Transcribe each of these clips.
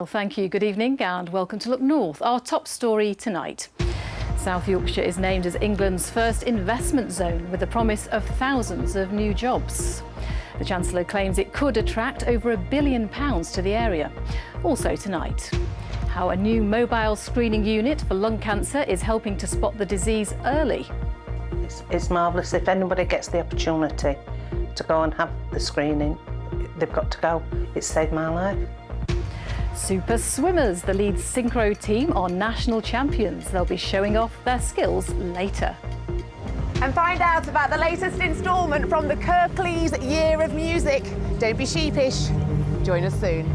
Well, thank you. Good evening and welcome to Look North. Our top story tonight. South Yorkshire is named as England's first investment zone with the promise of thousands of new jobs. The Chancellor claims it could attract over £1 billion to the area. Also tonight, how a new mobile screening unit for lung cancer is helping to spot the disease early. It's marvellous. If anybody gets the opportunity to go and have the screening, they've got to go. It saved my life. Super swimmers, the Leeds synchro team, are national champions. They'll be showing off their skills later. And find out about the latest instalment from the Kirklees Year of Music. Don't be sheepish. Join us soon.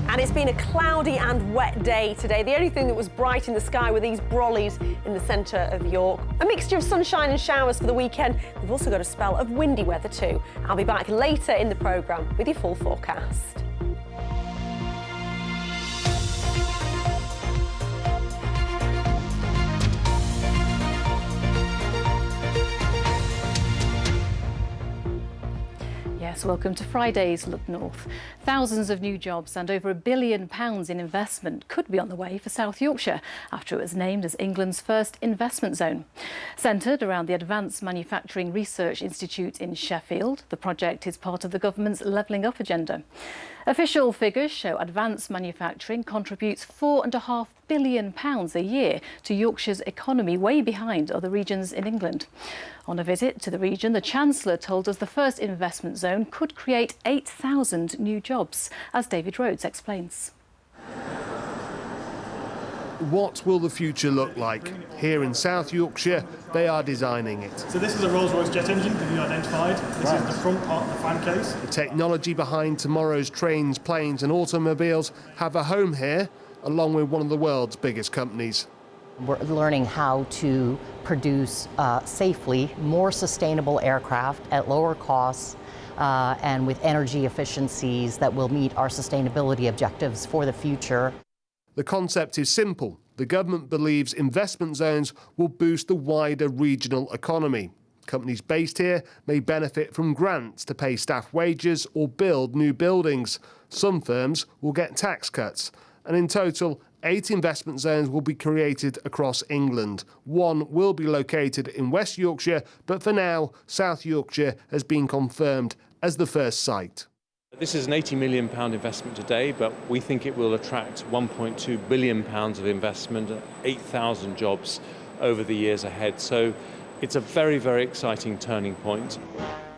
And it's been a cloudy and wet day today. The only thing that was bright in the sky were these brollies in the centre of York. A mixture of sunshine and showers for the weekend. We've also got a spell of windy weather too. I'll be back later in the programme with your full forecast. Yes, welcome to Friday's Look North. Thousands of new jobs and over £1 billion in investment could be on the way for South Yorkshire after it was named as England's first investment zone. Centred around the Advanced Manufacturing Research Institute in Sheffield, the project is part of the government's Levelling Up agenda. Official figures show advanced manufacturing contributes £4.5 billion a year to Yorkshire's economy, way behind other regions in England. On a visit to the region, the Chancellor told us the first investment zone could create 8,000 new jobs, as David Rhodes explains. What will the future look like? Here in South Yorkshire, they are designing it. So this is a Rolls-Royce jet engine that you identified. This is the front part of the fan case. The technology behind tomorrow's trains, planes and automobiles have a home here, along with one of the world's biggest companies. We're learning how to produce safely more sustainable aircraft at lower costs and with energy efficiencies that will meet our sustainability objectives for the future. The concept is simple. The government believes investment zones will boost the wider regional economy. Companies based here may benefit from grants to pay staff wages or build new buildings. Some firms will get tax cuts. And in total, 8 investment zones will be created across England. One will be located in West Yorkshire, but for now, South Yorkshire has been confirmed as the first site. This is an £80 million investment today, but we think it will attract £1.2 billion of investment, 8,000 jobs over the years ahead. So it's a very, very exciting turning point.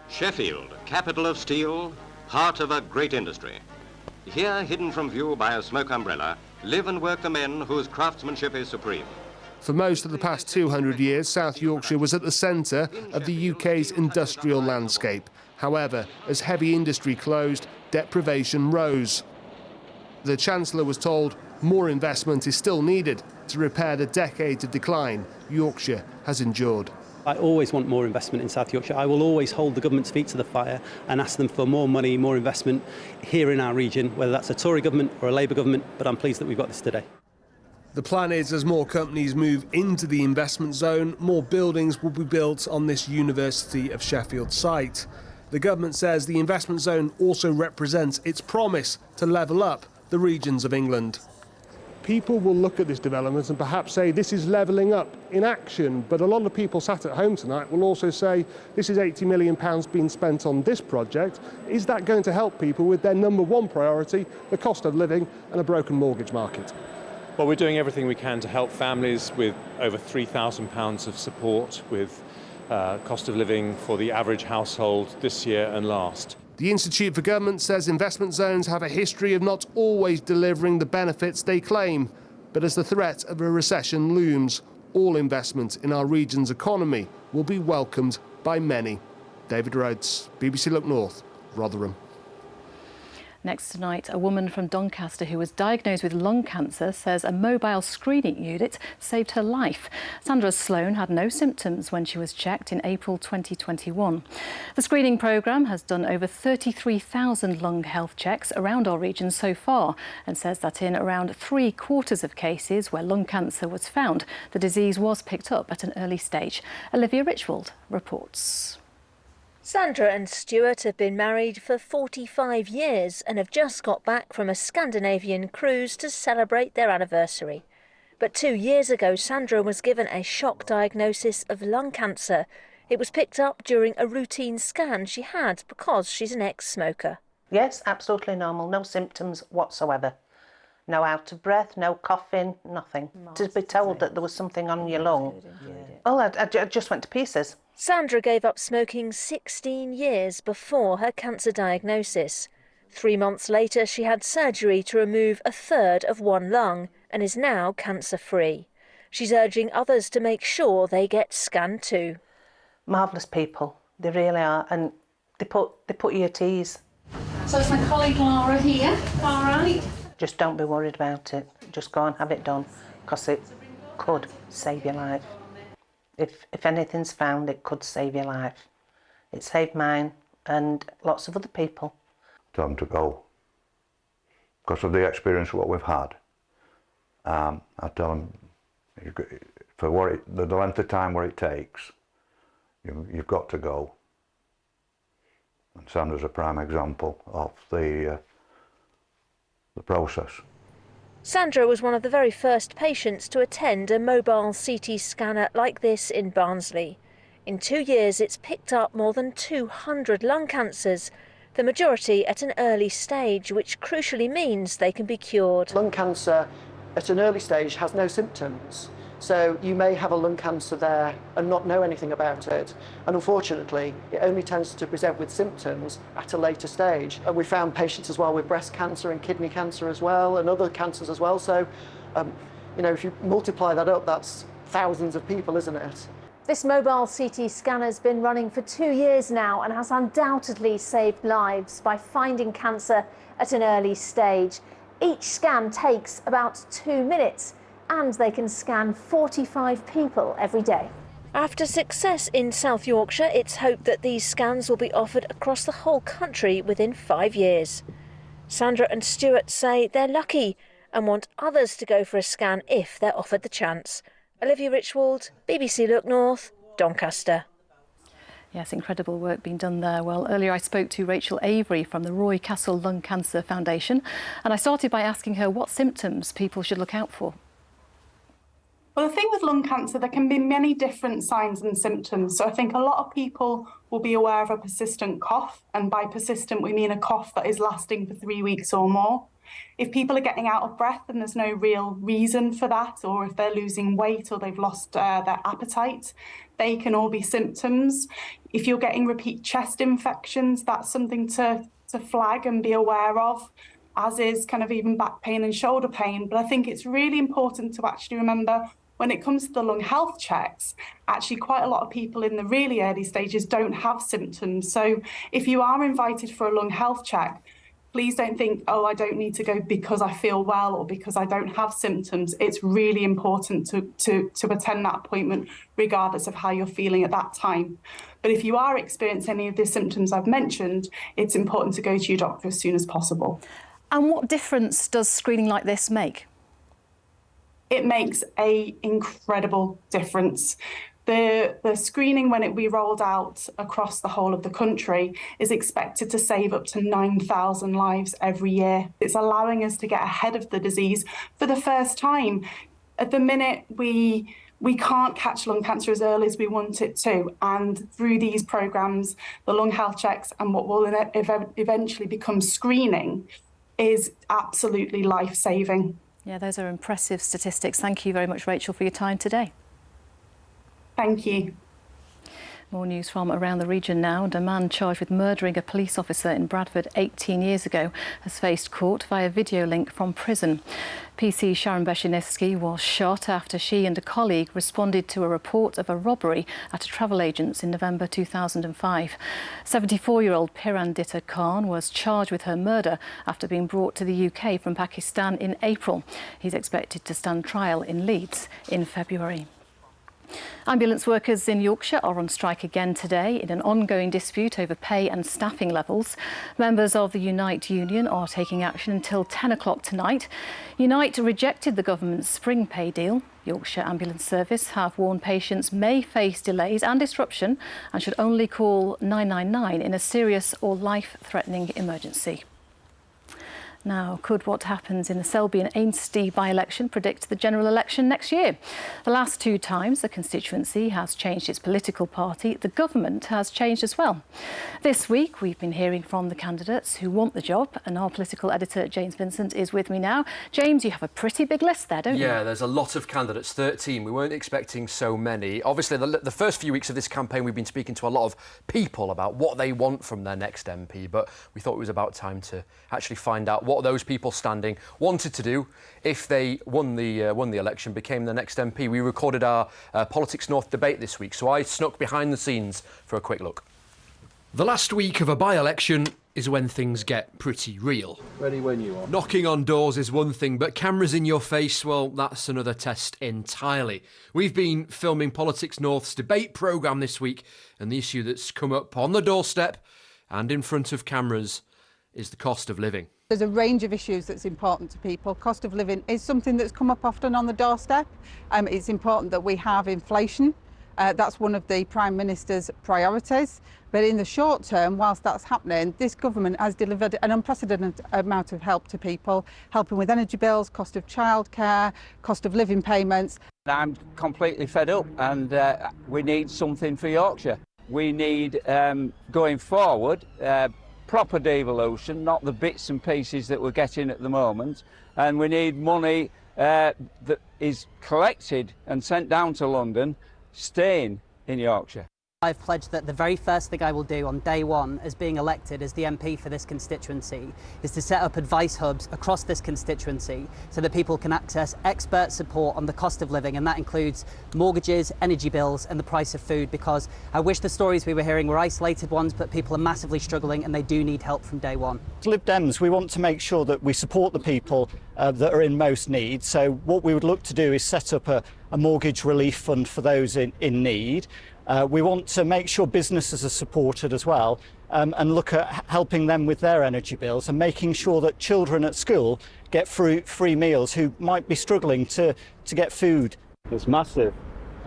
Sheffield, capital of steel, heart of a great industry. Here, hidden from view by a smoke umbrella, live and work the men whose craftsmanship is supreme. For most of the past 200 years, South Yorkshire was at the centre of the UK's industrial landscape. However, as heavy industry closed, deprivation rose. The Chancellor was told more investment is still needed to repair the decades of decline Yorkshire has endured. I always want more investment in South Yorkshire. I will always hold the government's feet to the fire and ask them for more money, more investment here in our region, whether that's a Tory government or a Labour government, but I'm pleased that we've got this today. The plan is, as more companies move into the investment zone, more buildings will be built on this University of Sheffield site. The government says the investment zone also represents its promise to level up the regions of England. People will look at this development and perhaps say this is levelling up in action, but a lot of people sat at home tonight will also say this is £80 million being spent on this project. Is that going to help people with their number one priority, the cost of living and a broken mortgage market? Well, we're doing everything we can to help families with over £3,000 of support with cost of living for the average household this year and last. The Institute for Government says investment zones have a history of not always delivering the benefits they claim. But as the threat of a recession looms, all investment in our region's economy will be welcomed by many. David Rhodes, BBC Look North, Rotherham. Next tonight, a woman from Doncaster who was diagnosed with lung cancer says a mobile screening unit saved her life. Sandra Sloan had no symptoms when she was checked in April 2021. The screening programme has done over 33,000 lung health checks around our region so far and says that in around 3/4 of cases where lung cancer was found, the disease was picked up at an early stage. Olivia Richwald reports. Sandra and Stuart have been married for 45 years and have just got back from a Scandinavian cruise to celebrate their anniversary. But 2 years ago, Sandra was given a shock diagnosis of lung cancer. It was picked up during a routine scan she had because she's an ex-smoker. Yes, absolutely normal, no symptoms whatsoever. No out of breath, no coughing, nothing. To be told that there was something on your lung, oh, I just went to pieces. Sandra gave up smoking 16 years before her cancer diagnosis. 3 months later, she had surgery to remove a third of one lung and is now cancer-free. She's urging others to make sure they get scanned too. Marvellous people, they really are, and they put you at ease. So it's my colleague Laura here, all right? Just don't be worried about it. Just go and have it done, because it could save your life. If anything's found, it could save your life. It saved mine and lots of other people. Time to go. Because of the experience of what we've had, I tell them, for the length of time what it takes, you've got to go. And Sandra's a prime example of the process. Sandra was one of the very first patients to attend a mobile CT scanner like this in Barnsley. In 2 years, it's picked up more than 200 lung cancers, the majority at an early stage, which crucially means they can be cured. Lung cancer at an early stage has no symptoms. So you may have a lung cancer there and not know anything about it. And unfortunately, it only tends to present with symptoms at a later stage. And we found patients as well with breast cancer and kidney cancer as well, and other cancers as well. So, if you multiply that up, that's thousands of people, isn't it? This mobile CT scanner's been running for 2 years now and has undoubtedly saved lives by finding cancer at an early stage. Each scan takes about 2 minutes. And they can scan 45 people every day. After success in South Yorkshire, it's hoped that these scans will be offered across the whole country within 5 years. Sandra and Stuart say they're lucky and want others to go for a scan if they're offered the chance. Olivia Richwald, BBC Look North, Doncaster. Yes, incredible work being done there. Well, earlier I spoke to Rachel Avery from the Roy Castle Lung Cancer Foundation, and I started by asking her what symptoms people should look out for. Well, the thing with lung cancer, there can be many different signs and symptoms. So I think a lot of people will be aware of a persistent cough. And by persistent, we mean a cough that is lasting for 3 weeks or more. If people are getting out of breath and there's no real reason for that, or if they're losing weight or they've lost their appetite, they can all be symptoms. If you're getting repeat chest infections, that's something to flag and be aware of, as is kind of even back pain and shoulder pain. But I think it's really important to actually remember, when it comes to the lung health checks, actually quite a lot of people in the really early stages don't have symptoms. So if you are invited for a lung health check, please don't think, oh, I don't need to go because I feel well or because I don't have symptoms. It's really important to attend that appointment regardless of how you're feeling at that time. But if you are experiencing any of the symptoms I've mentioned, it's important to go to your doctor as soon as possible. And what difference does screening like this make? It makes an incredible difference. The screening, when it be rolled out across the whole of the country, is expected to save up to 9,000 lives every year. It's allowing us to get ahead of the disease for the first time. At the minute, we can't catch lung cancer as early as we want it to. And through these programmes, the lung health checks and what will eventually become screening is absolutely life-saving. Yeah, those are impressive statistics. Thank you very much, Rachel, for your time today. Thank you. More news from around the region now. And a man charged with murdering a police officer in Bradford 18 years ago has faced court via video link from prison. PC Sharon Beshinevsky was shot after she and a colleague responded to a report of a robbery at a travel agent's in November 2005. 74-year-old Pirandita Khan was charged with her murder after being brought to the UK from Pakistan in April. He's expected to stand trial in Leeds in February. Ambulance workers in Yorkshire are on strike again today in an ongoing dispute over pay and staffing levels. Members of the Unite union are taking action until 10 o'clock tonight. Unite rejected the government's spring pay deal. Yorkshire Ambulance Service have warned patients may face delays and disruption and should only call 999 in a serious or life-threatening emergency. Now, could what happens in the Selby and Ainsty by-election predict the general election next year? The last two times the constituency has changed its political party, the government has changed as well. This week, we've been hearing from the candidates who want the job, and our political editor, James Vincent, is with me now. James, you have a pretty big list there, don't you? Yeah, there's a lot of candidates, 13. We weren't expecting so many. Obviously, the first few weeks of this campaign, we've been speaking to a lot of people about what they want from their next MP, but we thought it was about time to actually find out what those people standing wanted to do if they won the election, became the next MP. We recorded our Politics North debate this week, so I snuck behind the scenes for a quick look. The last week of a by-election is when things get pretty real. Ready when you are. Knocking on doors is one thing, but cameras in your face, well, that's another test entirely. We've been filming Politics North's debate programme this week, and the issue that's come up on the doorstep and in front of cameras is the cost of living. There's a range of issues that's important to people. Cost of living is something that's come up often on the doorstep. It's important that we have inflation. That's one of the Prime Minister's priorities. But in the short term, whilst that's happening, this government has delivered an unprecedented amount of help to people, helping with energy bills, cost of childcare, cost of living payments. I'm completely fed up, and we need something for Yorkshire. We need, going forward, proper devolution, not the bits and pieces that we're getting at the moment, and we need money that is collected and sent down to London, staying in Yorkshire. I've pledged that the very first thing I will do on day one as being elected as the MP for this constituency is to set up advice hubs across this constituency so that people can access expert support on the cost of living, and that includes mortgages, energy bills and the price of food, because I wish the stories we were hearing were isolated ones, but people are massively struggling and they do need help from day one. As Lib Dems, we want to make sure that we support the people that are in most need. So what we would look to do is set up a mortgage relief fund for those in need. We want to make sure businesses are supported as well, and look at helping them with their energy bills and making sure that children at school get free meals who might be struggling to get food. It's massive,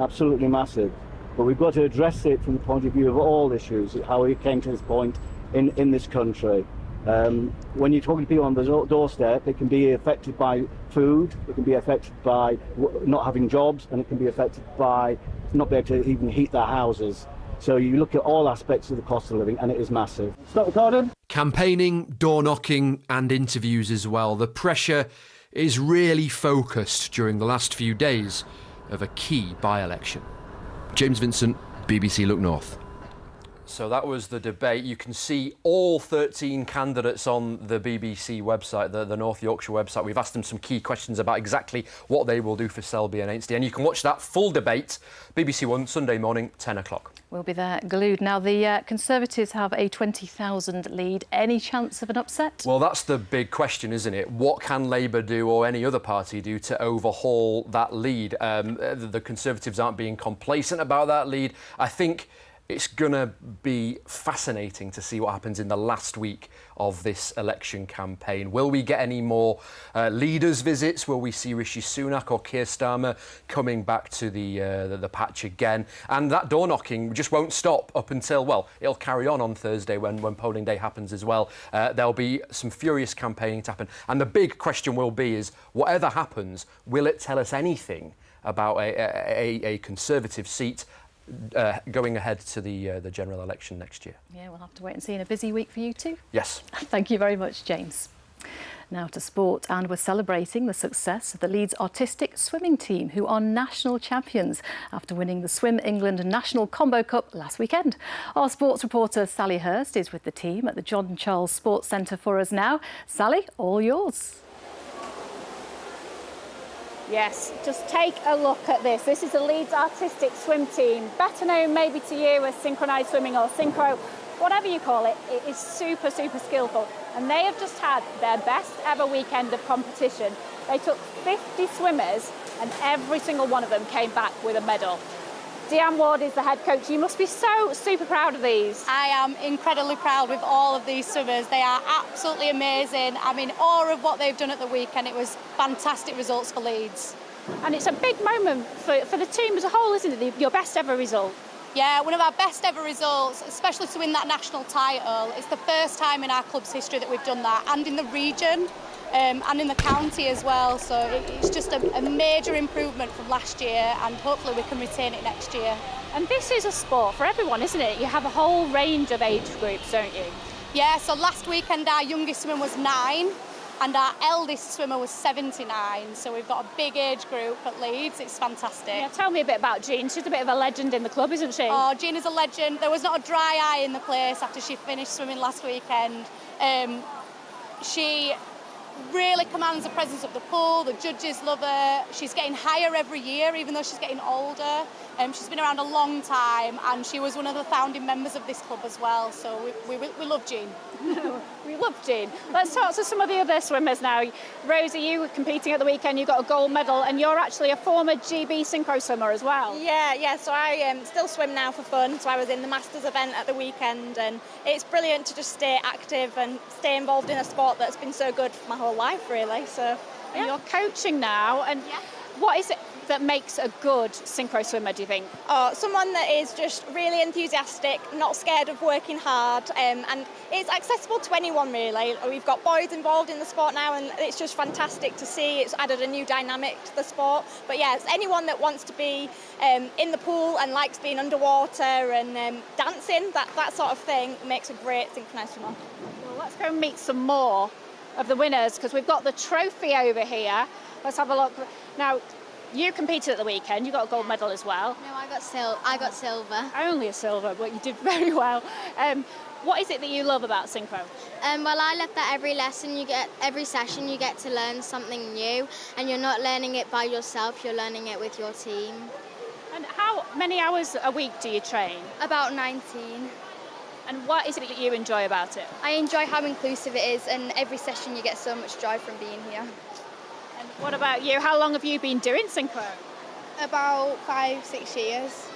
absolutely massive, but we've got to address it from the point of view of all issues, how we came to this point in this country. When you're talking to people on the doorstep, it can be affected by food, it can be affected by not having jobs, and it can be affected by not being able to even heat their houses. So you look at all aspects of the cost of living and it is massive. Stop recording. Campaigning, door knocking and interviews as well. The pressure is really focused during the last few days of a key by-election. James Vincent, BBC Look North. So that was the debate. You can see all 13 candidates on the BBC website, the North Yorkshire website. We've asked them some key questions about exactly what they will do for Selby and Ainsty. And you can watch that full debate, BBC One, Sunday morning, 10 o'clock. We'll be there glued. Now, the Conservatives have a 20,000 lead. Any chance of an upset? Well, that's the big question, isn't it? What can Labour do or any other party do to overhaul that lead? The Conservatives aren't being complacent about that lead. I think it's going to be fascinating to see what happens in the last week of this election campaign. Will we get any more leaders' visits? Will we see Rishi Sunak or Keir Starmer coming back to the patch again? And that door knocking just won't stop up until, well, it'll carry on Thursday when polling day happens as well. There'll be some furious campaigning to happen. And the big question will be is, whatever happens, will it tell us anything about a Conservative seat going ahead to the general election next year? Yeah, we'll have to wait and see. In a busy week for you too. Yes. Thank you very much, James. Now to sport, and we're celebrating the success of the Leeds artistic swimming team, who are national champions after winning the Swim England National Combo Cup last weekend. Our sports reporter Sally Hurst is with the team at the John Charles Sports Centre for us now. Sally, all yours. Yes, just take a look at this. This is the Leeds artistic swim team, better known maybe to you as synchronised swimming or synchro, whatever you call it. It is super, super skillful. And they have just had their best ever weekend of competition. They took 50 swimmers and every single one of them came back with a medal. Deanne Ward is the head coach. You must be so super proud of these. I am incredibly proud with all of these swimmers. They are absolutely amazing. I'm in awe of what they've done at the weekend. It was fantastic results for Leeds. And it's a big moment for the team as a whole, isn't it? Your best ever result. Yeah, one of our best ever results, especially to win that national title. It's the first time in our club's history that we've done that, and in the region and in the county as well. So it's just a major improvement from last year, and hopefully we can retain it next year. And this is a sport for everyone, isn't it? You have a whole range of age groups, don't you? Yeah, so last weekend our youngest swimmer was 9. And our eldest swimmer was 79, so we've got a big age group at Leeds. It's fantastic. Yeah, tell me a bit about Jean. She's a bit of a legend in the club, isn't she? Oh, Jean is a legend. There was not a dry eye in the place after she finished swimming last weekend. She really commands the presence of the pool. The judges love her. She's getting higher every year, even though she's getting older. She's been around a long time, and she was one of the founding members of this club as well. So we love Jean. We love Jean. Let's talk to some of the other swimmers now. Rosie, you were competing at the weekend. You got a gold medal, and you're actually a former GB synchro swimmer as well. Yeah. So I still swim now for fun. So I was in the Masters event at the weekend, and it's brilliant to just stay active and stay involved in a sport that's been so good for my whole life, really. So and you're coaching now, and what is it that makes a good synchro swimmer, do you think? Oh, someone that is just really enthusiastic, not scared of working hard, and it's accessible to anyone, really. We've got boys involved in the sport now, and it's just fantastic to see. It's added a new dynamic to the sport. But yeah, it's anyone that wants to be in the pool and likes being underwater and dancing, that sort of thing makes a great synchronized swimmer. Well, let's go and meet some more of the winners, because we've got the trophy over here. Let's have a look. Now, you competed at the weekend. You got a gold medal as well. No, I got silver. Only a silver, but you did very well. What is it that you love about synchro? Well, I love that every session you get to learn something new, and you're not learning it by yourself. You're learning it with your team. And how many hours a week do you train? About 19. And what is it that you enjoy about it? I enjoy how inclusive it is, and every session you get so much joy from being here. And what about you? How long have you been doing synchro? About 5-6 years.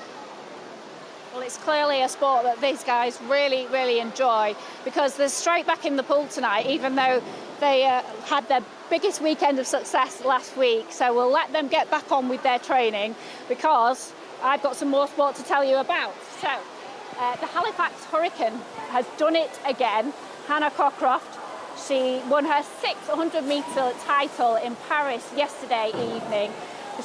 Well, it's clearly a sport that these guys really, really enjoy, because they're straight back in the pool tonight, even though they had their biggest weekend of success last week. So we'll let them get back on with their training, because I've got some more sport to tell you about. So the Halifax Hurricane has done it again. Hannah Cockcroft, she won her 600-metre title in Paris yesterday evening.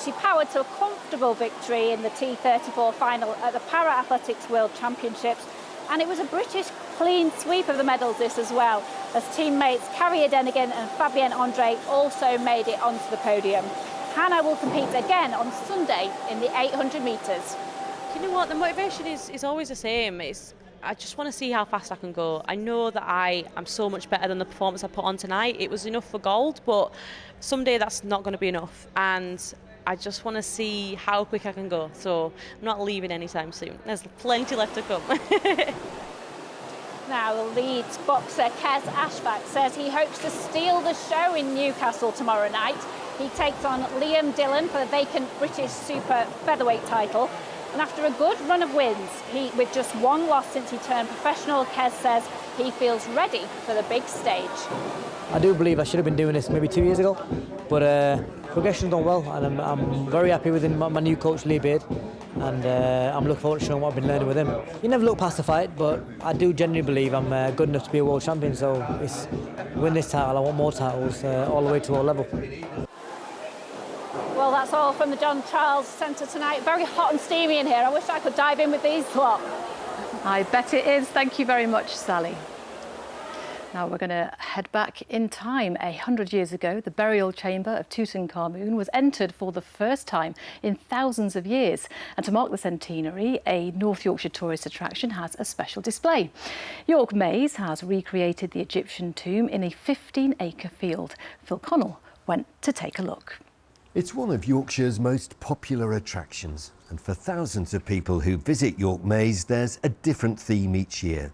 She powered to a comfortable victory in the T34 final at the Para-Athletics World Championships. And it was a British clean sweep of the medals, this as well, as teammates Carrie Denigan and Fabienne Andre also made it onto the podium. Hannah will compete again on Sunday in the 800 metres. You know what, the motivation is always the same. I just want to see how fast I can go. I know that I am so much better than the performance I put on tonight. It was enough for gold, but someday that's not going to be enough. And I just want to see how quick I can go. So I'm not leaving anytime soon. There's plenty left to come. Now, the Leeds boxer Kez Ashfaq says he hopes to steal the show in Newcastle tomorrow night. He takes on Liam Dillon for the vacant British super featherweight title. And after a good run of wins, with just one loss since he turned professional, Kez says he feels ready for the big stage. I do believe I should have been doing this maybe 2 years ago, but progression's done well, and I'm very happy with my new coach, Lee Beard, and I'm looking forward to showing what I've been learning with him. You never look past the fight, but I do genuinely believe I'm good enough to be a world champion, so it's win this title, I want more titles all the way to world level. Well, that's all from the John Charles Centre tonight. Very hot and steamy in here. I wish I could dive in with these lot. I bet it is. Thank you very much, Sally. Now we're going to head back in time. 100 years ago, the burial chamber of Tutankhamun was entered for the first time in thousands of years. And to mark the centenary, a North Yorkshire tourist attraction has a special display. York Maze has recreated the Egyptian tomb in a 15-acre field. Phil Connell went to take a look. It's one of Yorkshire's most popular attractions, and for thousands of people who visit York Maze, there's a different theme each year.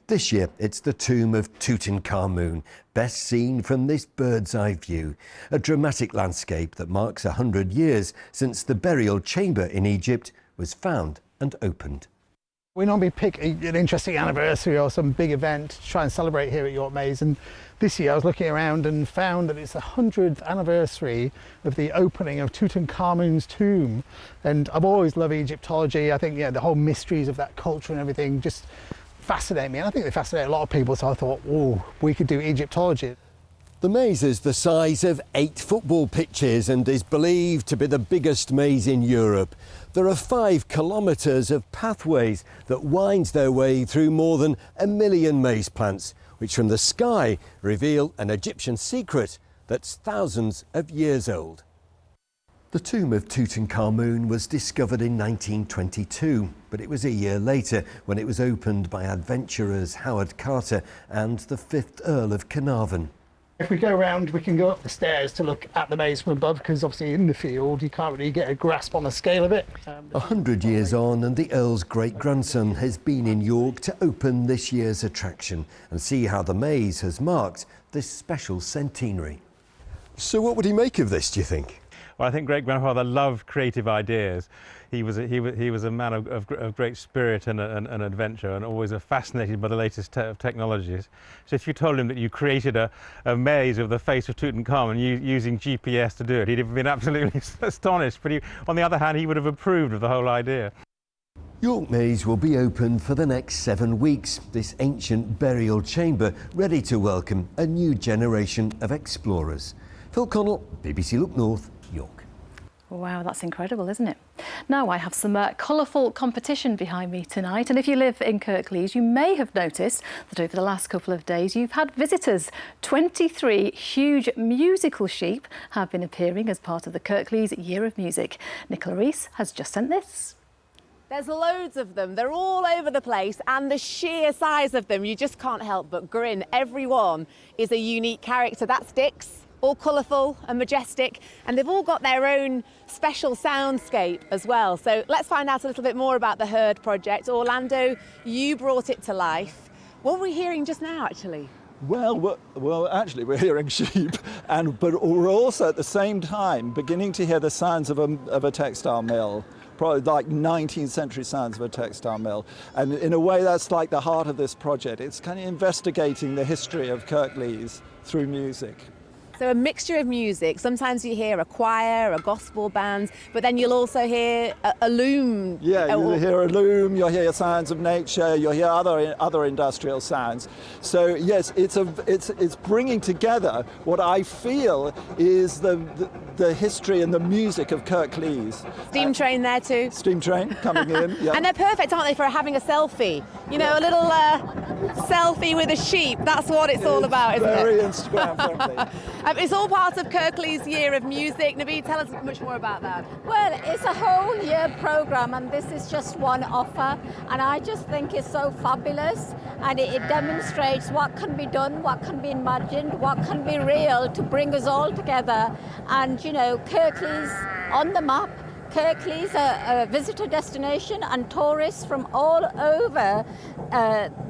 This year, it's the tomb of Tutankhamun, best seen from this bird's-eye view, a dramatic landscape that marks 100 years since the burial chamber in Egypt was found and opened. We normally pick an interesting anniversary or some big event to try and celebrate here at York Maze, and this year I was looking around and found that it's the 100th anniversary of the opening of Tutankhamun's tomb. And I've always loved Egyptology. I think, yeah, the whole mysteries of that culture and everything just fascinate me, and I think they fascinate a lot of people, so I thought, oh, we could do Egyptology. The maze is the size of 8 football pitches and is believed to be the biggest maze in Europe. There are 5 kilometres of pathways that wind their way through more than 1 million maze plants, which from the sky reveal an Egyptian secret that's thousands of years old. The tomb of Tutankhamun was discovered in 1922, but it was a year later when it was opened by adventurers Howard Carter and the 5th Earl of Carnarvon. If we go around, we can go up the stairs to look at the maze from above, because obviously in the field you can't really get a grasp on the scale of it. 100 years on, and the Earl's great-grandson has been in York to open this year's attraction and see how the maze has marked this special centenary. So what would he make of this, do you think? Well, I think great-grandfather loved creative ideas. He was a man of great spirit and adventure, and always fascinated by the latest technologies. So if you told him that you created a maze of the face of Tutankhamun using GPS to do it, he'd have been absolutely astonished. But on the other hand, he would have approved of the whole idea. York Maze will be open for the next 7 weeks, this ancient burial chamber ready to welcome a new generation of explorers. Phil Connell, BBC Look North, York. Wow, that's incredible, isn't it? Now I have some colourful competition behind me tonight, and if you live in Kirklees, you may have noticed that over the last couple of days you've had visitors. 23 huge musical sheep have been appearing as part of the Kirklees Year of Music. Nicola Rees has just sent this. There's loads of them. They're all over the place, and the sheer size of them, you just can't help but grin. Every one is a unique character. That's Dix. All colourful and majestic, and they've all got their own special soundscape as well. So let's find out a little bit more about the Herd project. Orlando, you brought it to life. What were we hearing just now, actually? Well, actually, we're hearing sheep, but we're also at the same time beginning to hear the sounds of a textile mill. Probably like 19th century sounds of a textile mill. And in a way, that's like the heart of this project. It's kind of investigating the history of Kirklees through music. So a mixture of music. Sometimes you hear a choir, a gospel band, but then you'll also hear a loom. Yeah, you'll hear a loom, you'll hear sounds of nature, you'll hear other industrial sounds. So yes, it's bringing together what I feel is the history and the music of Kirklees. Steam train there too. Steam train coming in, yeah. And they're perfect, aren't they, for having a selfie? You know, a little selfie with a sheep. That's what it's all about, isn't it? Very Instagram friendly. It's all part of Kirklees Year of Music. Naveed, tell us much more about that. Well, it's a whole year programme, and this is just one offer, and I just think it's so fabulous, and it demonstrates what can be done, what can be imagined, what can be real to bring us all together. And you know, Kirklees on the map. Kirklees, a visitor destination, and tourists from all over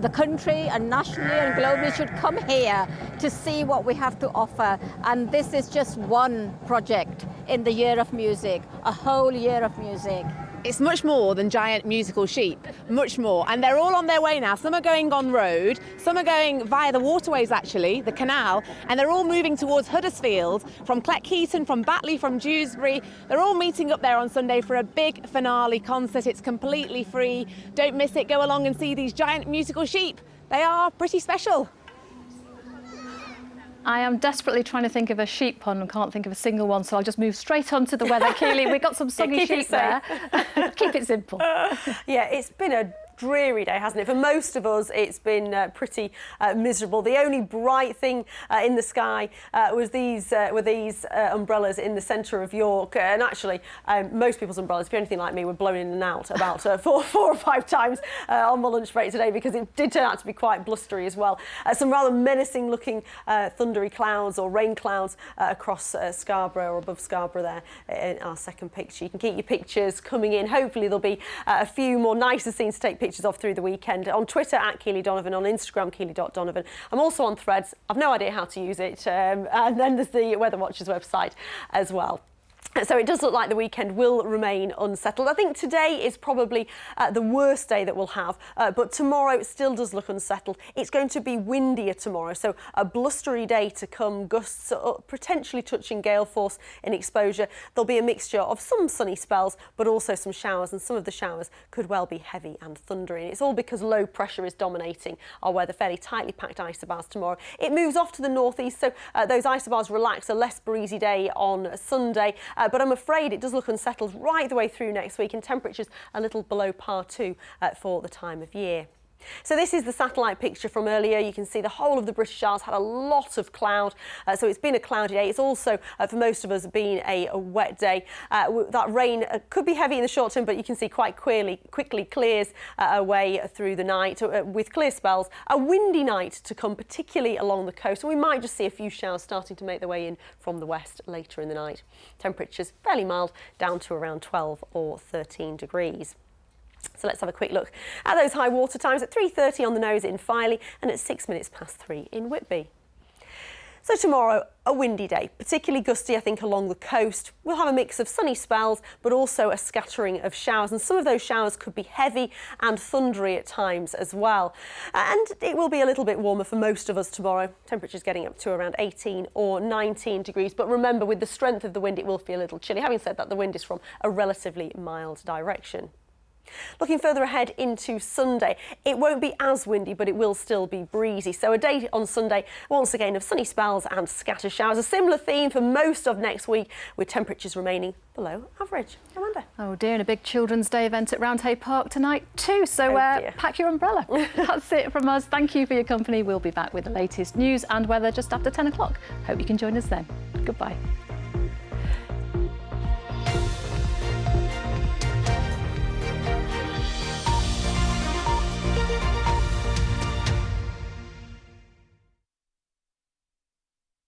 the country and nationally and globally should come here to see what we have to offer. And this is just one project in the Year of Music, a whole year of music. It's much more than giant musical sheep, much more. And they're all on their way now. Some are going on road, some are going via the waterways actually, the canal, and they're all moving towards Huddersfield, from Cleckheaton, from Batley, from Dewsbury. They're all meeting up there on Sunday for a big finale concert. It's completely free. Don't miss it. Go along and see these giant musical sheep. They are pretty special. I am desperately trying to think of a sheep pun and can't think of a single one, so I'll just move straight on to the weather. Keely, we've got some soggy sheep there. Keep it simple. Yeah, it's been a dreary day, hasn't it? For most of us, it's been pretty miserable. The only bright thing in the sky were these umbrellas in the centre of York. And actually, most people's umbrellas, if you're anything like me, were blown in and out about four or five times on my lunch break today, because it did turn out to be quite blustery as well. Some rather menacing-looking thundery clouds or rain clouds across Scarborough or above Scarborough there in our second picture. You can keep your pictures coming in. Hopefully there'll be a few more nicer scenes to take pictures of through the weekend. On Twitter at Keely Donovan, on Instagram Keely.Donovan. I'm also on Threads. I've no idea how to use it. And then there's the Weather Watchers website as well. So it does look like the weekend will remain unsettled. I think today is probably the worst day that we'll have, but tomorrow still does look unsettled. It's going to be windier tomorrow, so a blustery day to come, gusts potentially touching gale force in exposure. There'll be a mixture of some sunny spells, but also some showers, and some of the showers could well be heavy and thundery. It's all because low pressure is dominating our weather, fairly tightly packed isobars tomorrow. It moves off to the northeast, so those isobars relax, a less breezy day on Sunday. But I'm afraid it does look unsettled right the way through next week, and temperatures a little below par 2 for the time of year. So this is the satellite picture from earlier. You can see the whole of the British Isles had a lot of cloud, so it's been a cloudy day. It's also, for most of us, been a wet day. That rain could be heavy in the short term, but you can see quite quickly clears away through the night with clear spells. A windy night to come, particularly along the coast, and we might just see a few showers starting to make their way in from the west later in the night. Temperatures fairly mild, down to around 12 or 13 degrees. So let's have a quick look at those high water times at 3:30 on the nose in Filey and at 6 minutes past 3 in Whitby. So tomorrow, a windy day, particularly gusty, I think, along the coast. We'll have a mix of sunny spells, but also a scattering of showers, and some of those showers could be heavy and thundery at times as well. And it will be a little bit warmer for most of us tomorrow. Temperatures getting up to around 18 or 19 degrees. But remember, with the strength of the wind, it will feel a little chilly. Having said that, the wind is from a relatively mild direction. Looking further ahead into Sunday, it won't be as windy, but it will still be breezy. So a day on Sunday, once again, of sunny spells and scattered showers. A similar theme for most of next week, with temperatures remaining below average. Amanda. Oh dear, and a big Children's Day event at Roundhay Park tonight too, so pack your umbrella. That's it from us. Thank you for your company. We'll be back with the latest news and weather just after 10 o'clock. Hope you can join us then. Goodbye.